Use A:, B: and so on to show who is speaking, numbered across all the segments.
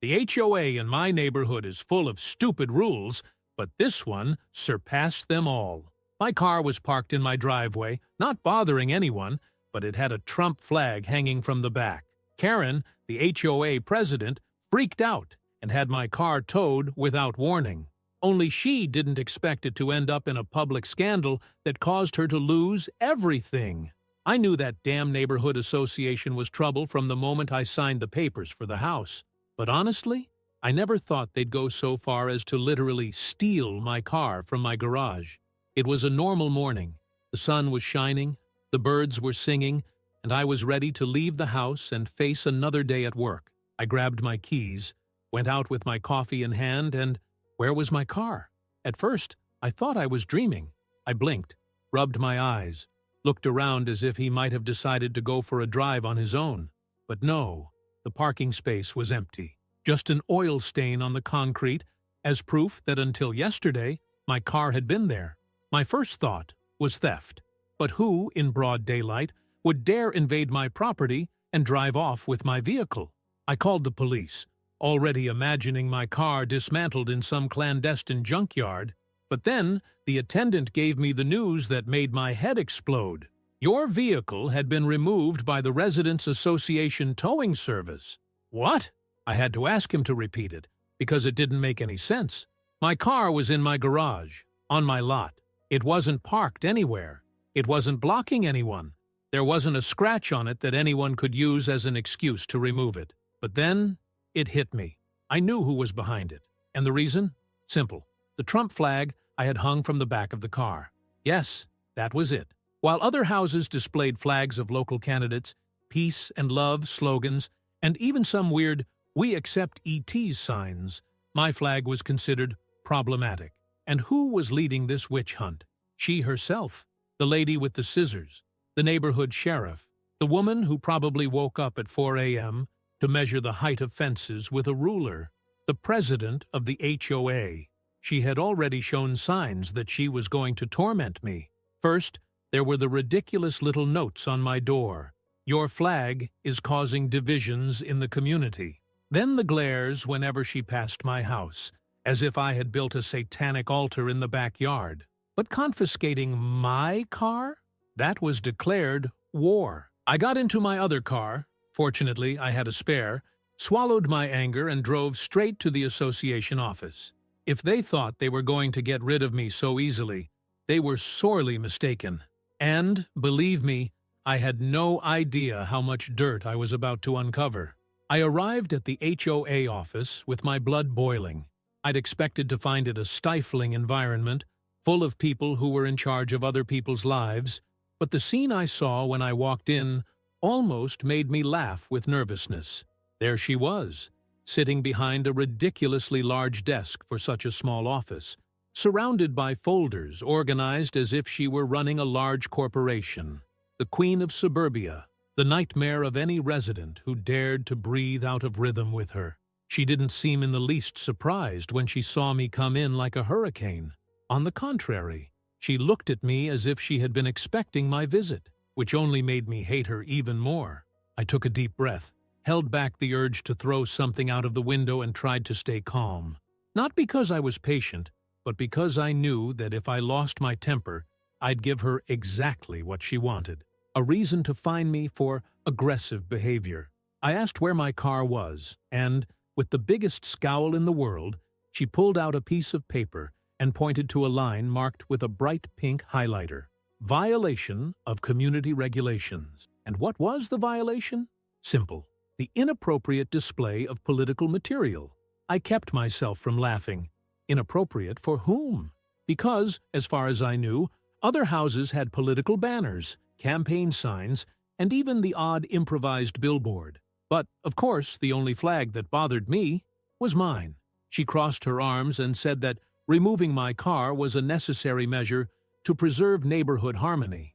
A: The HOA in my neighborhood is full of stupid rules, but this one surpassed them all. My car was parked in my driveway, not bothering anyone, but it had a Trump flag hanging from the back. Karen, the HOA president, freaked out and had my car towed without warning. Only she didn't expect it to end up in a public scandal that caused her to lose everything. I knew that damn neighborhood association was trouble from the moment I signed the papers for the house. But honestly, I never thought they'd go so far as to literally steal my car from my garage. It was a normal morning. The sun was shining, the birds were singing, and I was ready to leave the house and face another day at work. I grabbed my keys, went out with my coffee in hand, and where was my car? At first, I thought I was dreaming. I blinked, rubbed my eyes, looked around as if he might have decided to go for a drive on his own. But no, the parking space was empty. Just an oil stain on the concrete, as proof that until yesterday, my car had been there. My first thought was theft. But who, in broad daylight, would dare invade my property and drive off with my vehicle? I called the police, already imagining my car dismantled in some clandestine junkyard. But then, the attendant gave me the news that made my head explode. Your vehicle had been removed by the Residents Association towing service. What? I had to ask him to repeat it, because it didn't make any sense. My car was in my garage, on my lot. It wasn't parked anywhere. It wasn't blocking anyone. There wasn't a scratch on it that anyone could use as an excuse to remove it. But then, it hit me. I knew who was behind it. And the reason? Simple. The Trump flag I had hung from the back of the car. Yes, that was it. While other houses displayed flags of local candidates, peace and love slogans, and even some weird "We accept ETs" signs, my flag was considered problematic. And who was leading this witch hunt? She herself, the lady with the scissors, the neighborhood sheriff, the woman who probably woke up at 4 a.m. to measure the height of fences with a ruler, the president of the HOA. She had already shown signs that she was going to torment me. First, there were the ridiculous little notes on my door. Your flag is causing divisions in the community. Then the glares whenever she passed my house, as if I had built a satanic altar in the backyard. But confiscating my car? That was declared war. I got into my other car. Fortunately, I had a spare, swallowed my anger, and drove straight to the association office. If they thought they were going to get rid of me so easily, they were sorely mistaken. And, believe me, I had no idea how much dirt I was about to uncover. I arrived at the HOA office with my blood boiling. I'd expected to find it a stifling environment, full of people who were in charge of other people's lives, but the scene I saw when I walked in almost made me laugh with nervousness. There she was, sitting behind a ridiculously large desk for such a small office, surrounded by folders organized as if she were running a large corporation. The queen of suburbia, the nightmare of any resident who dared to breathe out of rhythm with her. She didn't seem in the least surprised when she saw me come in like a hurricane. On the contrary, she looked at me as if she had been expecting my visit, which only made me hate her even more. I took a deep breath, held back the urge to throw something out of the window, and tried to stay calm. Not because I was patient, but because I knew that if I lost my temper, I'd give her exactly what she wanted. A reason to fine me for aggressive behavior. I asked where my car was, and, with the biggest scowl in the world, she pulled out a piece of paper and pointed to a line marked with a bright pink highlighter. Violation of community regulations. And what was the violation? Simple. The inappropriate display of political material. I kept myself from laughing. Inappropriate for whom? Because, as far as I knew, other houses had political banners, campaign signs, and even the odd improvised billboard. But, of course, the only flag that bothered me was mine. She crossed her arms and said that removing my car was a necessary measure to preserve neighborhood harmony.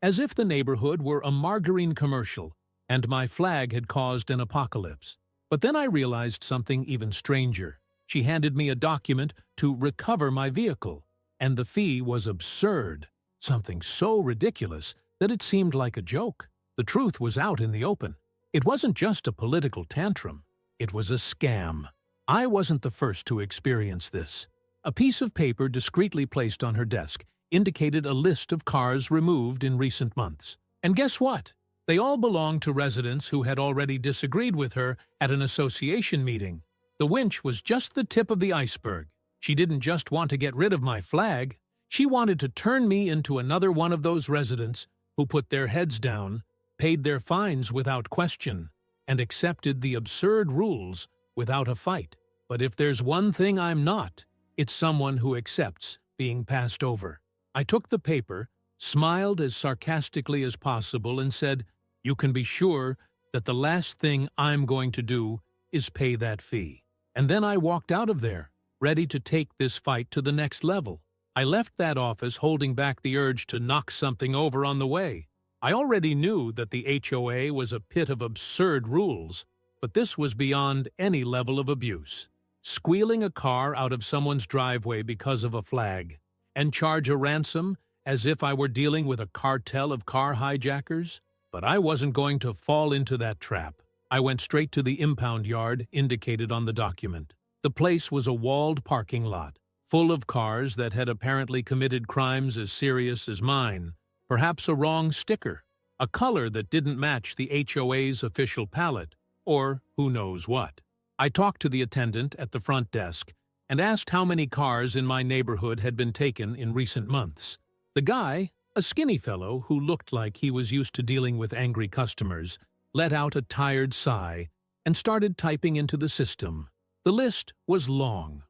A: As if the neighborhood were a margarine commercial, and my flag had caused an apocalypse. But then I realized something even stranger. She handed me a document to recover my vehicle, and the fee was absurd. Something so ridiculous that it seemed like a joke. The truth was out in the open. It wasn't just a political tantrum. It was a scam. I wasn't the first to experience this. A piece of paper discreetly placed on her desk indicated a list of cars removed in recent months. And guess what? They all belonged to residents who had already disagreed with her at an association meeting. The winch was just the tip of the iceberg. She didn't just want to get rid of my flag. She wanted to turn me into another one of those residents who put their heads down, paid their fines without question, and accepted the absurd rules without a fight. But if there's one thing I'm not, it's someone who accepts being passed over. I took the paper, smiled as sarcastically as possible, and said, "You can be sure that the last thing I'm going to do is pay that fee." And then I walked out of there, ready to take this fight to the next level. I left that office holding back the urge to knock something over on the way. I already knew that the HOA was a pit of absurd rules, but this was beyond any level of abuse. Squealing a car out of someone's driveway because of a flag, and charge a ransom as if I were dealing with a cartel of car hijackers? But I wasn't going to fall into that trap. I went straight to the impound yard indicated on the document. The place was a walled parking lot, full of cars that had apparently committed crimes as serious as mine. Perhaps a wrong sticker, a color that didn't match the HOA's official palette, or who knows what. I talked to the attendant at the front desk and asked how many cars in my neighborhood had been taken in recent months. The guy, a skinny fellow who looked like he was used to dealing with angry customers, let out a tired sigh and started typing into the system. The list was long,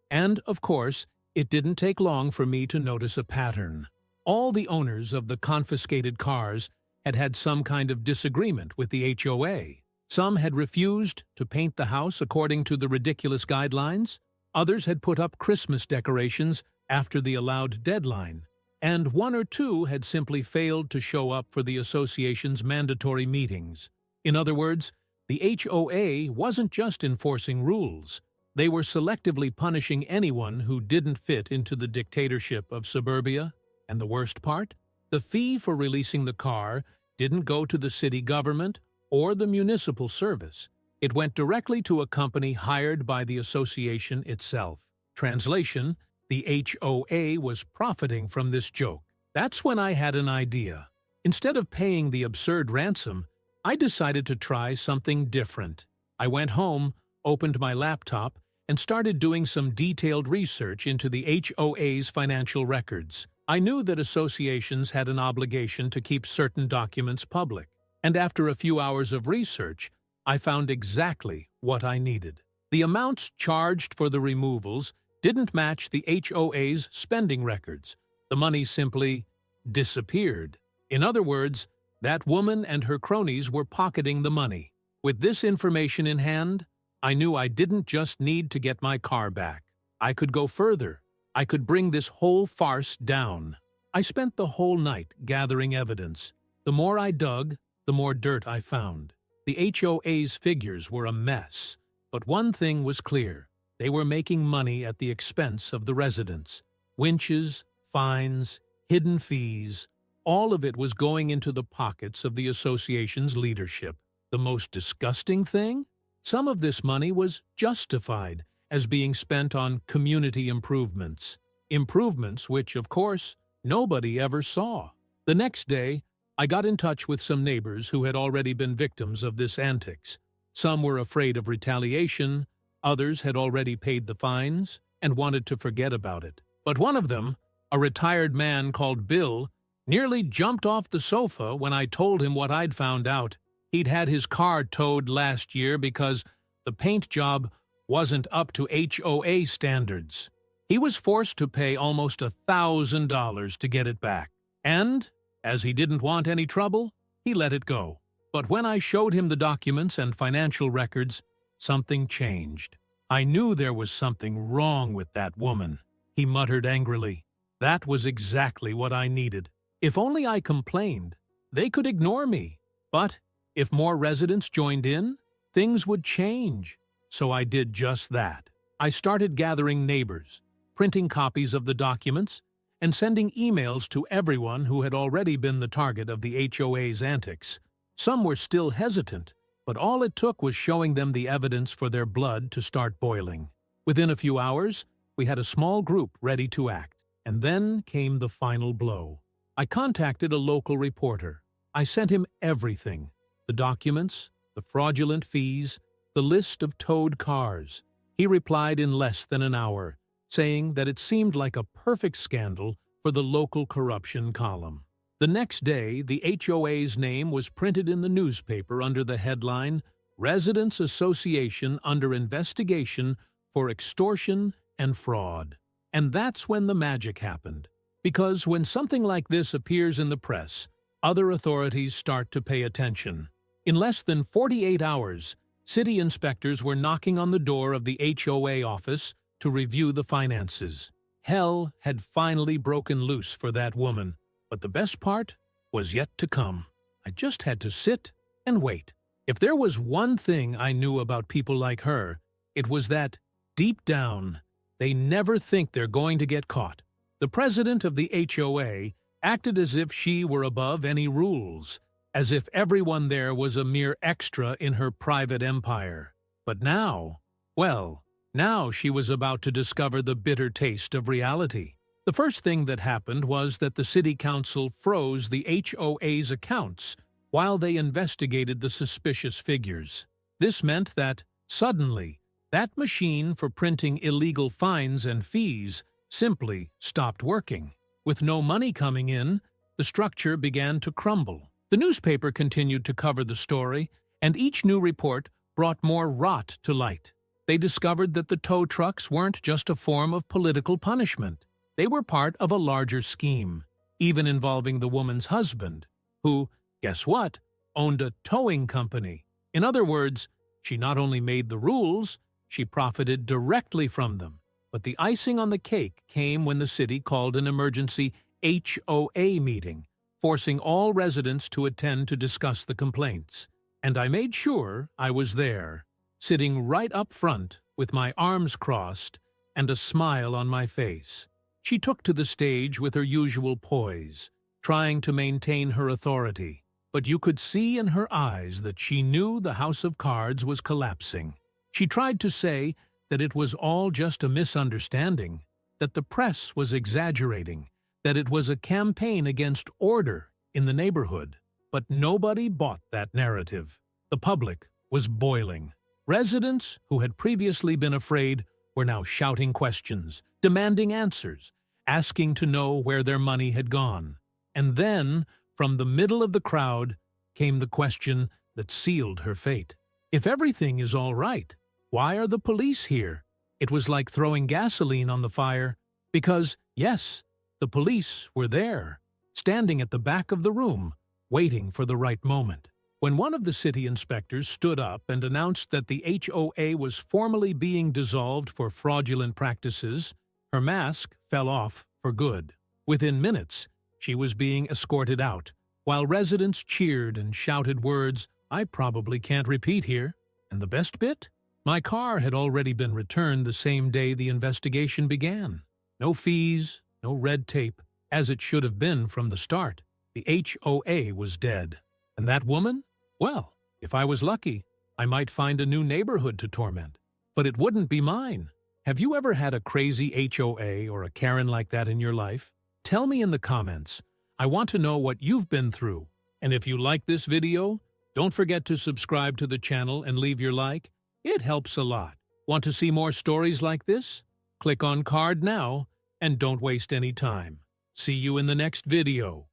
A: and, of course, it didn't take long for me to notice a pattern. All the owners of the confiscated cars had had some kind of disagreement with the HOA. Some had refused to paint the house according to the ridiculous guidelines. Others had put up Christmas decorations after the allowed deadline. And one or two had simply failed to show up for the association's mandatory meetings. In other words, the HOA wasn't just enforcing rules. They were selectively punishing anyone who didn't fit into the dictatorship of suburbia. And the worst part? The fee for releasing the car didn't go to the city government or the municipal service. It went directly to a company hired by the association itself. Translation: the HOA was profiting from this joke. That's when I had an idea. Instead of paying the absurd ransom, I decided to try something different. I went home, opened my laptop, and started doing some detailed research into the HOA's financial records. I knew that associations had an obligation to keep certain documents public, and after a few hours of research, I found exactly what I needed. The amounts charged for the removals didn't match the HOA's spending records. The money simply disappeared. In other words, that woman and her cronies were pocketing the money. With this information in hand, I knew I didn't just need to get my car back. I could go further. I could bring this whole farce down. I spent the whole night gathering evidence. The more I dug, the more dirt I found. The HOA's figures were a mess, but one thing was clear. They were making money at the expense of the residents. Winches, fines, hidden fees, all of it was going into the pockets of the association's leadership. The most disgusting thing? Some of this money was justified as being spent on community improvements. Improvements which, of course, nobody ever saw. The next day, I got in touch with some neighbors who had already been victims of this antics. Some were afraid of retaliation, others had already paid the fines and wanted to forget about it. But one of them, a retired man called Bill, nearly jumped off the sofa when I told him what I'd found out. He'd had his car towed last year because the paint job wasn't up to HOA standards. He was forced to pay almost $1,000 to get it back. And, as he didn't want any trouble, he let it go. But when I showed him the documents and financial records, something changed. I knew there was something wrong with that woman. He muttered angrily. That was exactly what I needed. If only I complained, they could ignore me. But if more residents joined in, things would change. So I did just that. I started gathering neighbors, printing copies of the documents, and sending emails to everyone who had already been the target of the HOA's antics. Some were still hesitant, but all it took was showing them the evidence for their blood to start boiling. Within a few hours, we had a small group ready to act, and then came the final blow. I contacted a local reporter. I sent him everything: the documents, the fraudulent fees, the list of towed cars. He replied in less than an hour, saying that it seemed like a perfect scandal for the local corruption column. The next day, the HOA's name was printed in the newspaper under the headline, "Residents Association Under Investigation for Extortion and Fraud." And that's when the magic happened. Because when something like this appears in the press, other authorities start to pay attention. In less than 48 hours, city inspectors were knocking on the door of the HOA office to review the finances. Hell had finally broken loose for that woman, but the best part was yet to come. I just had to sit and wait. If there was one thing I knew about people like her, it was that, deep down, they never think they're going to get caught. The president of the HOA acted as if she were above any rules, as if everyone there was a mere extra in her private empire. But now, well, now she was about to discover the bitter taste of reality. The first thing that happened was that the city council froze the HOA's accounts while they investigated the suspicious figures. This meant that, suddenly, that machine for printing illegal fines and fees simply stopped working. With no money coming in, the structure began to crumble. The newspaper continued to cover the story, and each new report brought more rot to light. They discovered that the tow trucks weren't just a form of political punishment. They were part of a larger scheme, even involving the woman's husband, who, guess what, owned a towing company. In other words, she not only made the rules, she profited directly from them. But the icing on the cake came when the city called an emergency HOA meeting, forcing all residents to attend to discuss the complaints. And I made sure I was there, sitting right up front with my arms crossed and a smile on my face. She took to the stage with her usual poise, trying to maintain her authority, but you could see in her eyes that she knew the house of cards was collapsing. She tried to say that it was all just a misunderstanding, that the press was exaggerating, that it was a campaign against order in the neighborhood. But nobody bought that narrative. The public was boiling. Residents who had previously been afraid were now shouting questions, demanding answers, asking to know where their money had gone. And then, from the middle of the crowd, came the question that sealed her fate. If everything is all right, why are the police here? It was like throwing gasoline on the fire, because, yes, the police were there, standing at the back of the room, waiting for the right moment. When one of the city inspectors stood up and announced that the HOA was formally being dissolved for fraudulent practices, her mask fell off for good. Within minutes, she was being escorted out, while residents cheered and shouted words I probably can't repeat here. And the best bit? My car had already been returned the same day the investigation began. No fees, no red tape, as it should have been from the start. The HOA was dead. And that woman? Well, if I was lucky, I might find a new neighborhood to torment. But it wouldn't be mine. Have you ever had a crazy HOA or a Karen like that in your life? Tell me in the comments. I want to know what you've been through. And if you like this video, don't forget to subscribe to the channel and leave your like. It helps a lot. Want to see more stories like this? Click on card now and don't waste any time. See you in the next video.